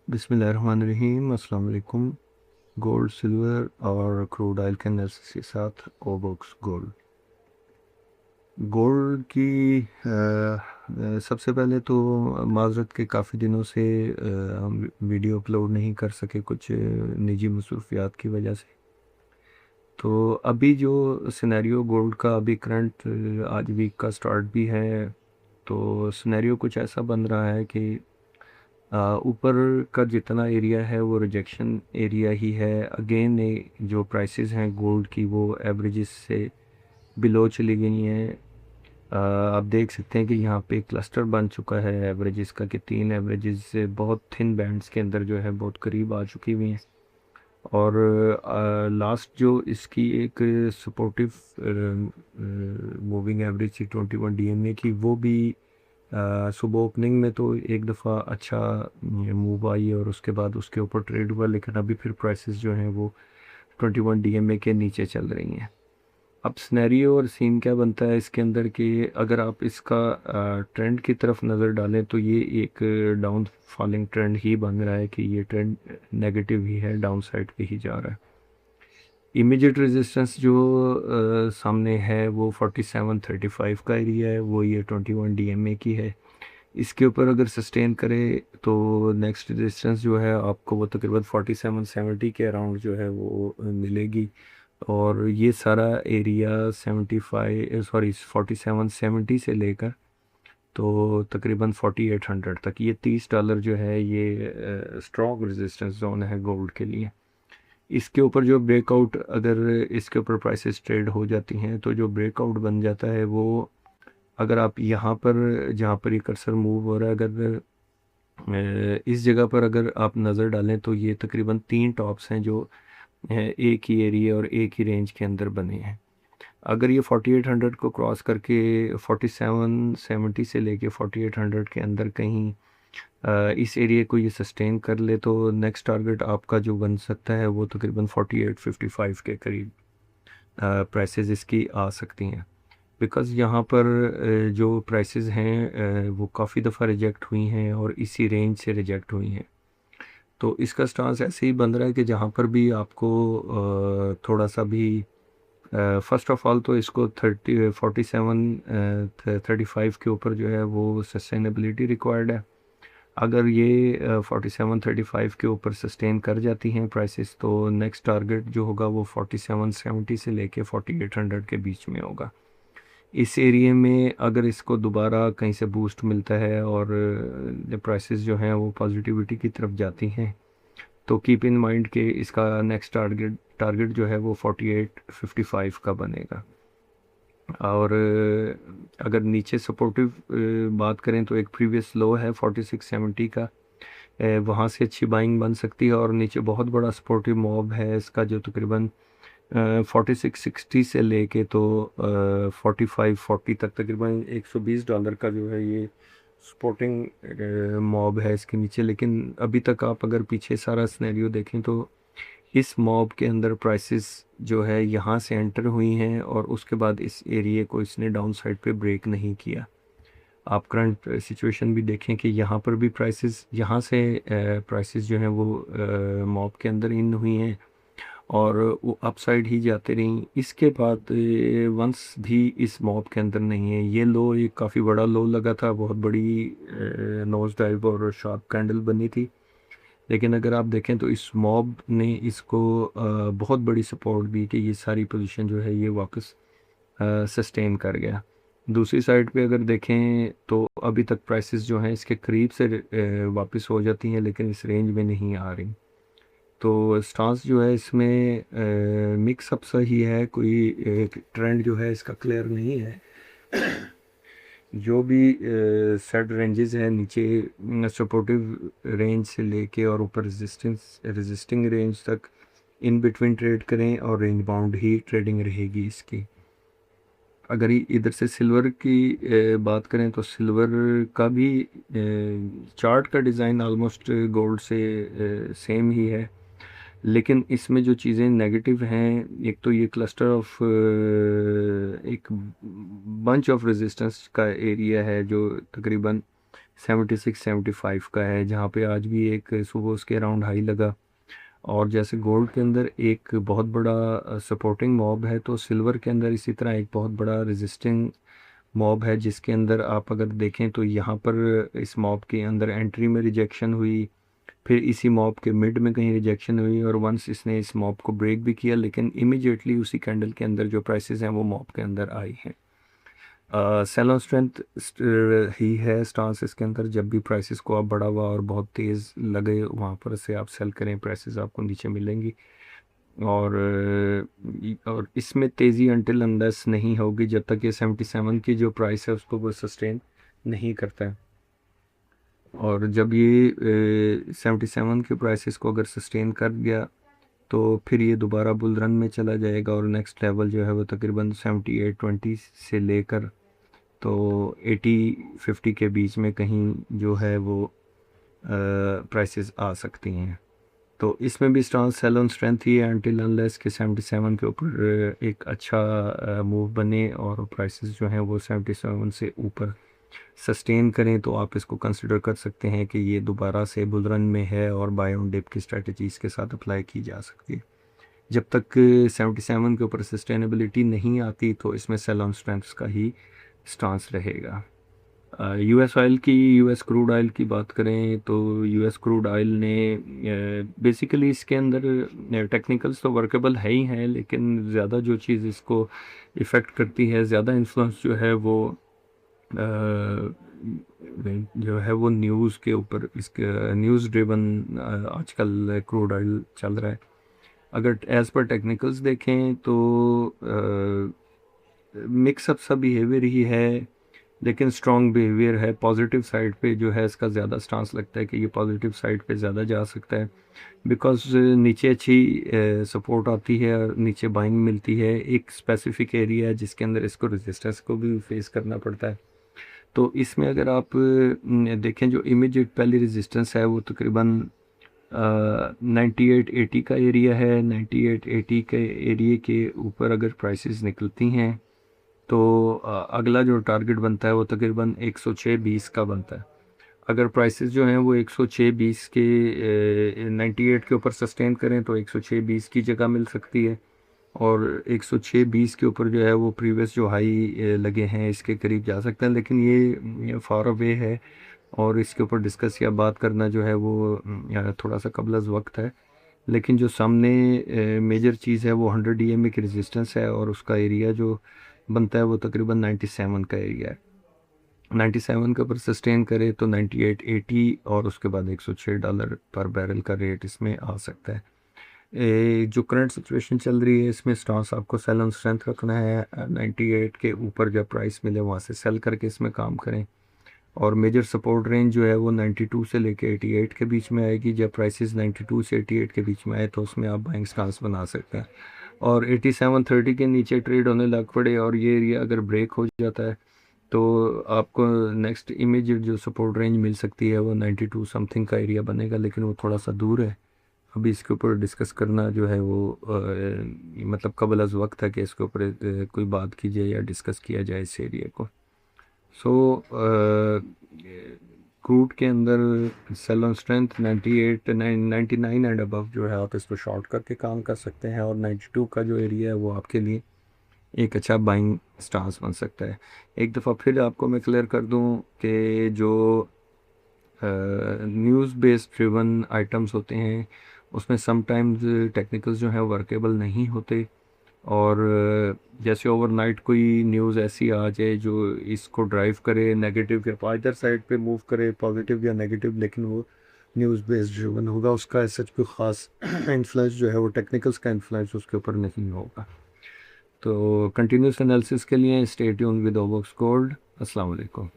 बिस्मिल्लाहिर्रहमानिर्रहीम। अस्सलाम वालेकुम। गोल्ड, सिल्वर और क्रूड ऑयल के एनालिसिस के साथ ओबॉक्स गोल्ड। गोल्ड की सबसे पहले तो माज़रत के काफ़ी दिनों से हम वीडियो अपलोड नहीं कर सके, कुछ निजी मसरूफियात की वजह से। तो अभी जो सिनेरियो गोल्ड का अभी करंट आज वीक का स्टार्ट भी है, तो सिनेरियो कुछ ऐसा बन रहा है कि ऊपर का जितना एरिया है वो रिजेक्शन एरिया ही है। अगेन जो प्राइसेस हैं गोल्ड की वो एवरेजेस से बिलो चली गई हैं। आप देख सकते हैं कि यहाँ पे क्लस्टर बन चुका है एवरेजेस का, कि तीन एवरेजेस से बहुत थिन बैंड्स के अंदर जो है बहुत करीब आ चुकी हुई हैं। और लास्ट जो इसकी एक सपोर्टिव मूविंग एवरेज थी 21 डीएमए की, वो भी सुबह ओपनिंग में तो एक दफ़ा अच्छा मूव आई और उसके बाद उसके ऊपर ट्रेड हुआ, लेकिन अभी फिर प्राइसेस जो हैं वो 21 डीएमए के नीचे चल रही हैं। अब स्नैरियो और सीन क्या बनता है इसके अंदर कि अगर आप इसका ट्रेंड की तरफ नज़र डालें तो ये एक डाउन फॉलिंग ट्रेंड ही बन रहा है, कि ये ट्रेंड नेगेटिव ही है, डाउन साइड पे ही जा रहा है। इमीडिएट रेजिस्टेंस जो सामने है वो 4735 का एरिया है, वो ये 21 डीएमए की है। इसके ऊपर अगर सस्टेन करे तो नेक्स्ट रेजिस्टेंस जो है आपको वो तकरीबन 4770 के अराउंड जो है वो मिलेगी। और ये सारा एरिया 4770 से लेकर तो तकरीबन 4800 तक, ये $30 जो है ये स्ट्रॉन्ग रेजिस्टेंस जोन है गोल्ड के लिए। इसके ऊपर जो ब्रेकआउट, अगर इसके ऊपर प्राइसेस ट्रेड हो जाती हैं तो जो ब्रेकआउट बन जाता है वो, अगर आप यहाँ पर जहाँ पर ये कर्सर मूव हो रहा है, अगर इस जगह पर अगर आप नज़र डालें तो ये तकरीबन तीन टॉप्स हैं जो एक ही एरिया और एक ही रेंज के अंदर बने हैं। अगर ये 4800 को क्रॉस करके 4770 से लेके 4800 के अंदर कहीं इस एरिया को ये सस्टेन कर ले तो नेक्स्ट टारगेट आपका जो बन सकता है वो तकरीबन 4855 के करीब प्राइसेस इसकी आ सकती हैं। बिकॉज़ यहाँ पर जो प्राइसेस हैं वो काफ़ी दफ़ा रिजेक्ट हुई हैं और इसी रेंज से रिजेक्ट हुई हैं। तो इसका स्टांस ऐसे ही बन रहा है कि जहाँ पर भी आपको थोड़ा सा भी, फर्स्ट ऑफ ऑल तो इसको 35 के ऊपर जो है वो सस्टेनेबिलिटी रिक्वायर्ड है। अगर ये 4735 के ऊपर सस्टेन कर जाती हैं प्राइसेस तो नेक्स्ट टारगेट जो होगा वो 4770 से लेके 4800 के बीच में होगा। इस एरिया में अगर इसको दोबारा कहीं से बूस्ट मिलता है और जब प्राइसेस जो हैं वो पॉजिटिविटी की तरफ जाती हैं तो कीप इन माइंड कि इसका नेक्स्ट टारगेट जो है वो 4855 का बनेगा। और अगर नीचे सपोर्टिव बात करें तो एक प्रीवियस लो है 4670 का, वहाँ से अच्छी बाइंग बन सकती है। और नीचे बहुत बड़ा सपोर्टिव मॉब है इसका जो तकरीबन 4660 से लेके तो 4540 तक, तकरीबन $120 का जो है ये सपोर्टिंग मॉब है इसके नीचे। लेकिन अभी तक आप अगर पीछे सारा सिनेरियो देखें तो इस मॉब के अंदर प्राइसेस जो है यहाँ से एंटर हुई हैं और उसके बाद इस एरिया को इसने डाउन साइड पे ब्रेक नहीं किया। आप करंट सिचुएशन भी देखें कि यहाँ पर भी प्राइसेस यहाँ से प्राइसेस जो हैं वो मॉब के अंदर इन हुई हैं और वो अपसाइड ही जाते रहीं। इसके बाद वंस भी इस मॉब के अंदर नहीं है। ये लो, ये काफ़ी बड़ा लो लगा था, बहुत बड़ी नोज डाइव और शार्प कैंडल बनी थी। लेकिन अगर आप देखें तो इस मॉब ने इसको बहुत बड़ी सपोर्ट दी कि ये सारी पोजीशन जो है ये वापस सस्टेन कर गया। दूसरी साइड पे अगर देखें तो अभी तक प्राइसेस जो हैं इसके करीब से वापस हो जाती हैं, लेकिन इस रेंज में नहीं आ रही। तो स्टांस जो है इसमें मिक्स अप सा ही है, कोई एक ट्रेंड जो है इसका क्लियर नहीं है। जो भी सेट रेंजेस हैं नीचे सपोर्टिव रेंज से लेके और ऊपर रेजिस्टिंग रेंज तक इन बिटवीन ट्रेड करें और रेंज बाउंड ही ट्रेडिंग रहेगी इसकी। अगर इधर से सिल्वर की बात करें तो सिल्वर का भी चार्ट का डिज़ाइन ऑलमोस्ट गोल्ड से सेम ही है, लेकिन इसमें जो चीज़ें नेगेटिव हैं, एक तो ये क्लस्टर ऑफ एक बंच ऑफ रेजिस्टेंस का एरिया है जो तकरीबन 76-75 का है, जहाँ पे आज भी एक सुबह उसके अराउंड हाई लगा। और जैसे गोल्ड के अंदर एक बहुत बड़ा सपोर्टिंग मॉब है, तो सिल्वर के अंदर इसी तरह एक बहुत बड़ा रेजिस्टिंग मॉब है, जिसके अंदर आप अगर देखें तो यहाँ पर इस मॉब के अंदर एंट्री में रिजेक्शन हुई, फिर इसी मॉब के मिड में कहीं रिजेक्शन हुई, और वंस इसने इस मॉब को ब्रेक भी किया, लेकिन इमीडिएटली उसी कैंडल के अंदर जो प्राइसेस हैं वो मॉब के अंदर आई हैं। सेल ऑन स्ट्रेंथ ही है स्टांस इसके अंदर। जब भी प्राइसेस को आप बढ़ा हुआ और बहुत तेज़ लगे वहाँ पर से आप सेल करें, प्राइसेस आपको नीचे मिलेंगी। और इसमें तेज़ी अनटिल अनलेस नहीं होगी जब तक ये 77 की जो प्राइस है उसको वो सस्टेन नहीं करता है। और जब ये 77 के प्राइसेस को अगर सस्टेन कर गया तो फिर ये दोबारा बुल रन में चला जाएगा, और नेक्स्ट लेवल जो है वो तकरीबन 78.20 से लेकर तो 80-50 के बीच में कहीं जो है वो प्राइसेस आ सकती हैं। तो इसमें भी स्ट्रॉन्ग सेल ऑन स्ट्रेंथ ही है अनटिल अनलेस के 77 के ऊपर एक अच्छा मूव बने और प्राइसेस जो हैं वो 77 से ऊपर सस्टेन करें, तो आप इसको कंसिडर कर सकते हैं कि ये दोबारा से बुल रन में है और बाय ऑन डिप की स्ट्रेटजीज़ के साथ अप्लाई की जा सकती है। जब तक 77 के ऊपर सस्टेनेबिलिटी नहीं आती तो इसमें सेल ऑन स्ट्रेंथ का ही स्टांस रहेगा। यूएस ऑयल की, यूएस क्रूड ऑयल की बात करें तो यूएस क्रूड ऑयल ने बेसिकली इसके अंदर टेक्निकल्स तो वर्केबल है ही हैं, लेकिन ज़्यादा जो चीज़ इसको इफ़ेक्ट करती है, ज़्यादा इन्फ्लुएंस जो है वो जो है वो न्यूज़ के ऊपर, इसके न्यूज़ ड्रिवन आजकल क्रूड ऑयल चल रहा है। अगर एज़ पर टेक्निकल्स देखें तो मिक्स अप सा बिहेवियर ही है, लेकिन स्ट्रॉन्ग बिहेवियर है। पॉजिटिव साइड पे जो है इसका ज़्यादा स्टांस लगता है कि ये पॉजिटिव साइड पे ज़्यादा जा सकता है, बिकॉज नीचे अच्छी सपोर्ट आती है और नीचे बाइंग मिलती है। एक स्पेसिफिक एरिया है जिसके अंदर इसको रेजिस्टेंस को भी फेस करना पड़ता है। तो इसमें अगर आप देखें जो इमीडिएट पहली रेजिस्टेंस है वो तकरीबन 9880 का एरिया है। 9880 के एरिया के ऊपर अगर प्राइसेस निकलती हैं तो अगला जो टारगेट बनता है वो तकरीबन 106.20 का बनता है। अगर प्राइसेस जो हैं वो 106.20 के 98 के ऊपर सस्टेन करें तो 106.20 की जगह मिल सकती है, और 106.20 के ऊपर जो है वो प्रीवियस जो हाई लगे हैं इसके करीब जा सकते हैं, लेकिन ये फार अवे है और इसके ऊपर डिस्कस या बात करना जो है वो थोड़ा सा कबल अज़ वक्त है। लेकिन जो सामने मेजर चीज़ है वो 100 EMA की रेजिस्टेंस है, और उसका एरिया जो बनता है वो तकरीबन 97 का एरिया है। 97 के ऊपर सस्टेन करे तो 9880 और उसके बाद $106 पर बैरल का रेट इसमें आ सकता है। जो करंट सिचुएशन चल रही है इसमें स्टॉक्स आपको सेल ऑन स्ट्रेंथ रखना है। 98 के ऊपर जब प्राइस मिले वहाँ से सेल करके इसमें काम करें, और मेजर सपोर्ट रेंज जो है वो 92 से लेके 88 के बीच में आएगी। जब प्राइसेस 92 से 88 के बीच में आए तो उसमें आप बाइंग स्टांस बना सकते हैं, और 8730 के नीचे ट्रेड होने लग पड़े और ये एरिया अगर ब्रेक हो जाता है तो आपको नेक्स्ट इमीडिएट जो सपोर्ट रेंज मिल सकती है वो 92 समथिंग का एरिया बनेगा, लेकिन वो थोड़ा सा दूर है। अभी इसके ऊपर डिस्कस करना जो है वो मतलब कबल अज़ वक्त है कि इसके ऊपर कोई बात की जाए या डिस्कस किया जाए इस एरिया को। सो क्रूड के अंदर sale on strength 98 99 and above जो है आप इसको शॉर्ट करके काम कर सकते हैं, और 92 का जो एरिया है वो आपके लिए एक अच्छा बाइंग स्टांस बन सकता है। एक दफ़ा फिर आपको मैं क्लियर कर दूं कि जो न्यूज़ बेस्ड ड्रिवन आइटम्स होते हैं उसमें समटाइम्स टेक्निकल्स जो हैं वर्केबल नहीं होते, और जैसे ओवरनाइट कोई न्यूज़ ऐसी आ जाए जो इसको ड्राइव करे नेगेटिव या इधर साइड पे मूव करे, पॉजिटिव या नेगेटिव, लेकिन वो न्यूज़ बेस्ड ड्रिवन होगा, उसका सच कोई ख़ास इन्फ्लुएंस जो है वो टेक्निकल्स का इन्फ्लुएंस उसके ऊपर नहीं होगा। तो कंटिन्यूस एनालिसिस के लिए स्टे ट्यून विद ओवॉक्स गोल्ड। अस्सलाम वालेकुम।